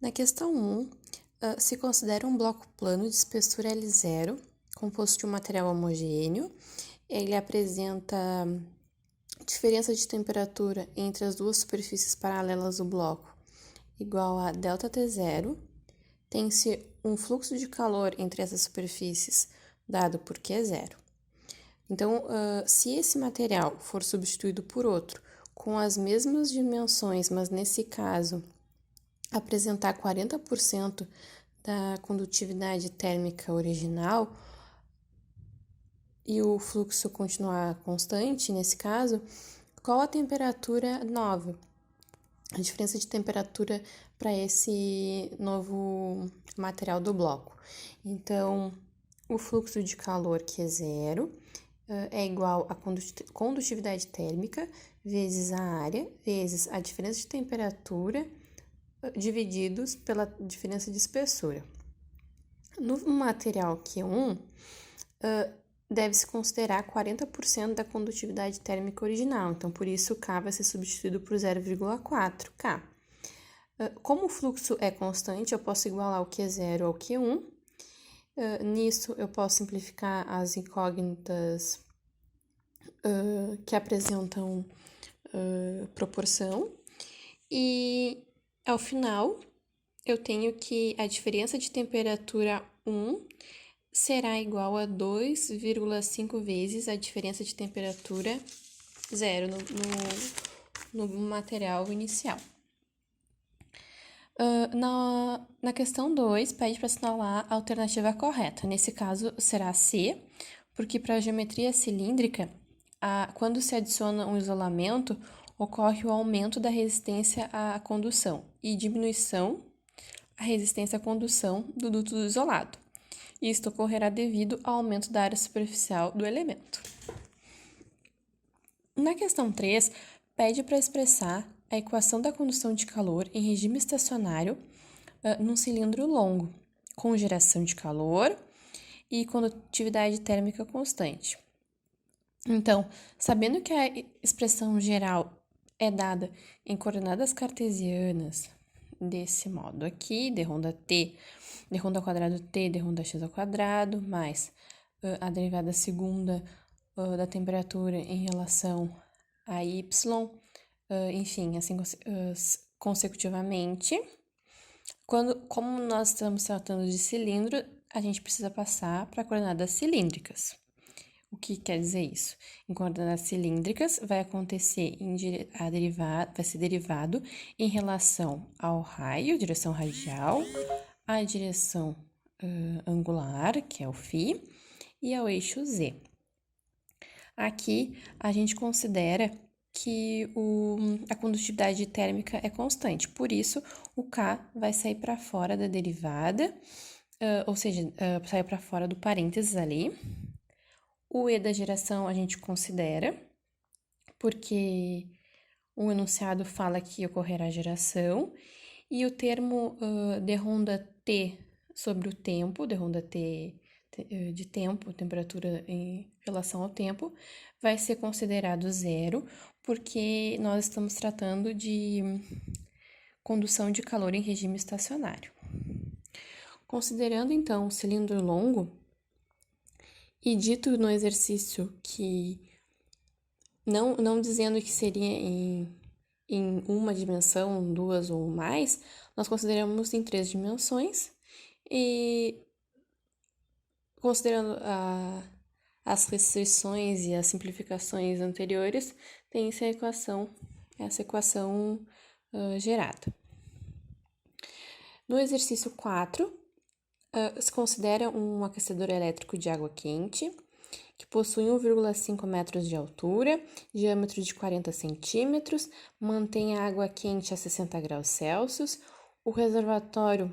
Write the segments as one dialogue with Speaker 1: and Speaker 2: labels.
Speaker 1: Na questão 1, se considera um bloco plano de espessura L0, composto de um material homogêneo. Ele apresenta diferença de temperatura entre as duas superfícies paralelas do bloco igual a ΔT0. Tem-se um fluxo de calor entre essas superfícies dado por Q0. Então, se esse material for substituído por outro com as mesmas dimensões, mas nesse caso apresentar 40% da condutividade térmica original e o fluxo continuar constante, nesse caso, qual a temperatura nova? A diferença de temperatura para esse novo material do bloco. Então, o fluxo de calor, que é zero, é igual a condutividade térmica vezes a área, vezes a diferença de temperatura, divididos pela diferença de espessura. No material Q1, deve-se considerar 40% da condutividade térmica original, então por isso K vai ser substituído por 0,4 K. Como o fluxo é constante, eu posso igualar o Q0 ao Q1. Nisso, eu posso simplificar as incógnitas que apresentam proporção. E, ao final, eu tenho que a diferença de temperatura 1 será igual a 2,5 vezes a diferença de temperatura 0 no material inicial. Na questão 2, pede para assinalar a alternativa correta. Nesse caso, será C, porque para a geometria cilíndrica, quando se adiciona um isolamento, ocorre o aumento da resistência à condução e diminuição à resistência à condução do duto isolado. Isto ocorrerá devido ao aumento da área superficial do elemento. Na questão 3, pede para expressar a equação da condução de calor em regime estacionário num cilindro longo, com geração de calor e condutividade térmica constante. Então, sabendo que a expressão geral é dada em coordenadas cartesianas, desse modo aqui, d ronda t, d ronda ao quadrado t, d ronda x ao quadrado, mais a derivada segunda da temperatura em relação a y, enfim, assim consecutivamente. Como nós estamos tratando de cilindro, a gente precisa passar para coordenadas cilíndricas. O que quer dizer isso? Em coordenadas cilíndricas, vai acontecer vai ser derivado em relação ao raio, direção radial, à direção angular, que é o φ, e ao eixo z. Aqui, a gente considera que a condutividade térmica é constante, por isso, o K vai sair para fora da derivada, ou seja, sair para fora do parênteses ali. O E da geração a gente considera, porque o enunciado fala que ocorrerá geração, e o termo d ronda T sobre o tempo, d ronda T de tempo, temperatura em relação ao tempo, vai ser considerado zero, porque nós estamos tratando de condução de calor em regime estacionário. Considerando, então, o cilindro longo, e dito no exercício que, não dizendo que seria em uma dimensão, duas ou mais, nós consideramos em 3 dimensões e considerando as restrições e as simplificações anteriores, tem essa equação gerada. No exercício 4, se considera um aquecedor elétrico de água quente, que possui 1,5 metros de altura, diâmetro de 40 centímetros, mantém a água quente a 60 graus Celsius. O reservatório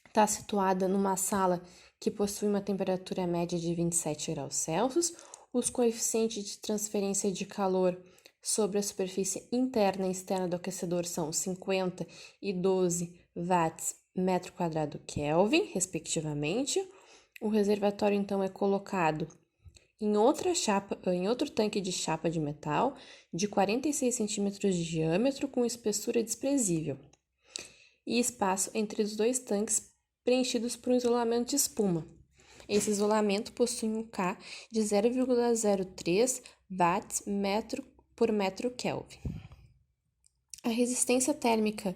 Speaker 1: está situado numa sala que possui uma temperatura média de 27 graus Celsius. Os coeficientes de transferência de calor sobre a superfície interna e externa do aquecedor são 50 e 12 watts metro quadrado Kelvin, respectivamente. O reservatório, então, é colocado em outro tanque de chapa de metal de 46 centímetros de diâmetro com espessura desprezível. e espaço entre os dois tanques preenchidos por um isolamento de espuma. Esse isolamento possui um K de 0,03 watts por metro Kelvin. A resistência térmica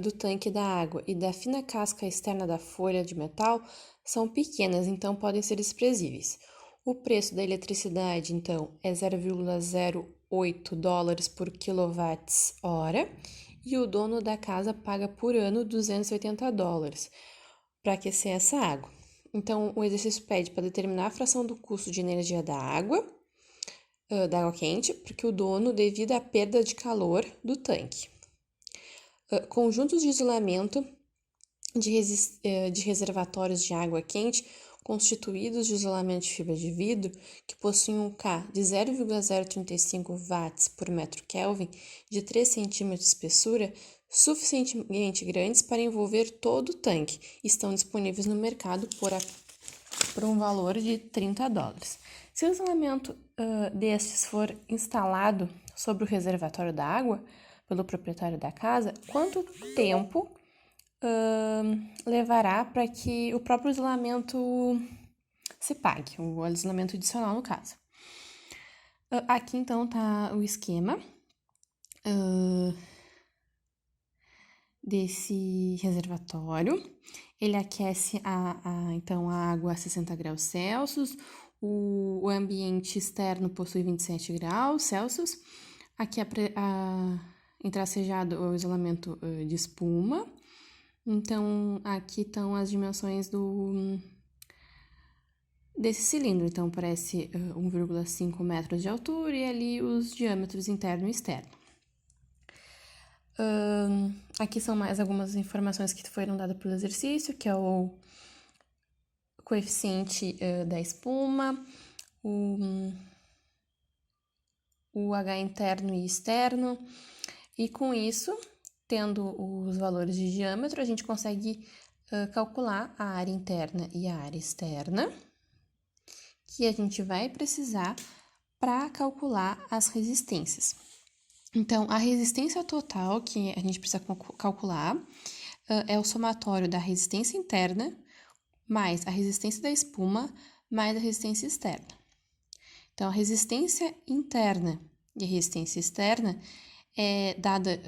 Speaker 1: do tanque da água e da fina casca externa da folha de metal são pequenas, então podem ser desprezíveis. O preço da eletricidade, então, é 0,08 dólares por quilowatt-hora e o dono da casa paga por ano 280 dólares para aquecer essa água. Então, o exercício pede para determinar a fração do custo de energia da água quente, porque o dono devido à perda de calor do tanque. Conjuntos de isolamento de reservatórios de água quente constituídos de isolamento de fibra de vidro que possuem um K de 0,035 watts por metro Kelvin de 3 cm de espessura, suficientemente grandes para envolver todo o tanque, estão disponíveis no mercado por um valor de 30 dólares. Se o isolamento destes for instalado sobre o reservatório da água pelo proprietário da casa, quanto tempo levará para que o próprio isolamento se pague, o isolamento adicional no caso? Aqui então está o esquema desse reservatório. Ele aquece então a água a 60 graus Celsius, o ambiente externo possui 27 graus Celsius. Aqui entracejado o isolamento de espuma. Então, aqui estão as dimensões desse cilindro. Então, parece 1,5 metros de altura e ali os diâmetros interno e externo. Aqui são mais algumas informações que foram dadas pelo exercício, que é o coeficiente da espuma, o H interno e externo, e com isso, tendo os valores de diâmetro, a gente consegue calcular a área interna e a área externa, que a gente vai precisar para calcular as resistências. Então, a resistência total que a gente precisa calcular é o somatório da resistência interna mais a resistência da espuma mais a resistência externa. Então, a resistência interna e a resistência externa é dada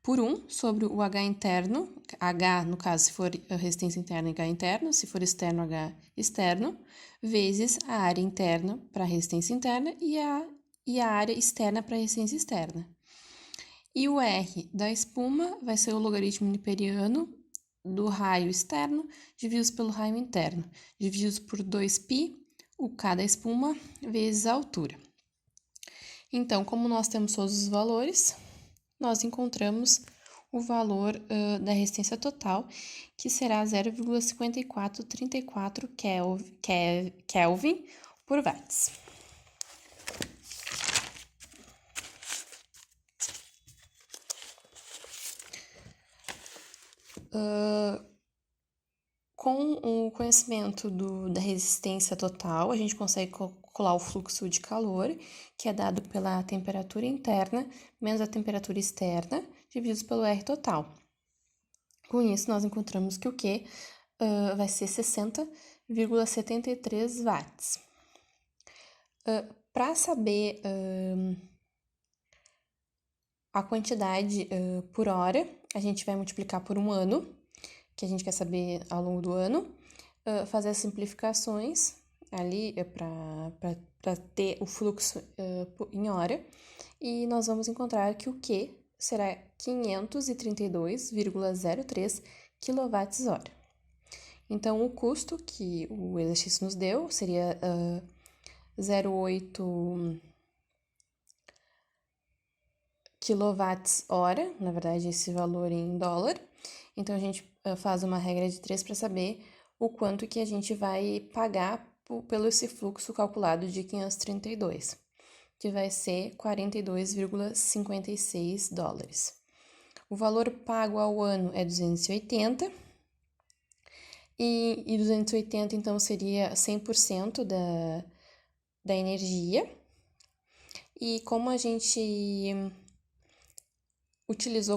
Speaker 1: por 1 sobre o H interno, H, no caso, se for resistência interna, H interno, se for externo, H externo, vezes a área interna para a resistência interna e a área externa para a resistência externa. E o R da espuma vai ser o logaritmo newtoniano do raio externo dividido pelo raio interno, dividido por 2π, o K da espuma, vezes a altura. Então, como nós temos todos os valores, nós encontramos o valor da resistência total, que será 0,5434 Kelvin por watts. Com o conhecimento da resistência total, a gente consegue calcular o fluxo de calor, que é dado pela temperatura interna menos a temperatura externa, divididos pelo R total. Com isso, nós encontramos que o Q vai ser 60,73 watts. Para saber a quantidade por hora, a gente vai multiplicar por um ano, que a gente quer saber ao longo do ano, fazer as simplificações ali para ter o fluxo em hora, e nós vamos encontrar que o Q será 532,03 kWh. Então, o custo que o exercício nos deu seria 0,8 kWh, na verdade, esse valor em dólar. Então, a gente faz uma regra de 3 para saber o quanto que a gente vai pagar pelo esse fluxo calculado de 532, que vai ser 42,56 dólares. O valor pago ao ano é 280, e 280, então, seria 100% da energia. E como a gente utilizou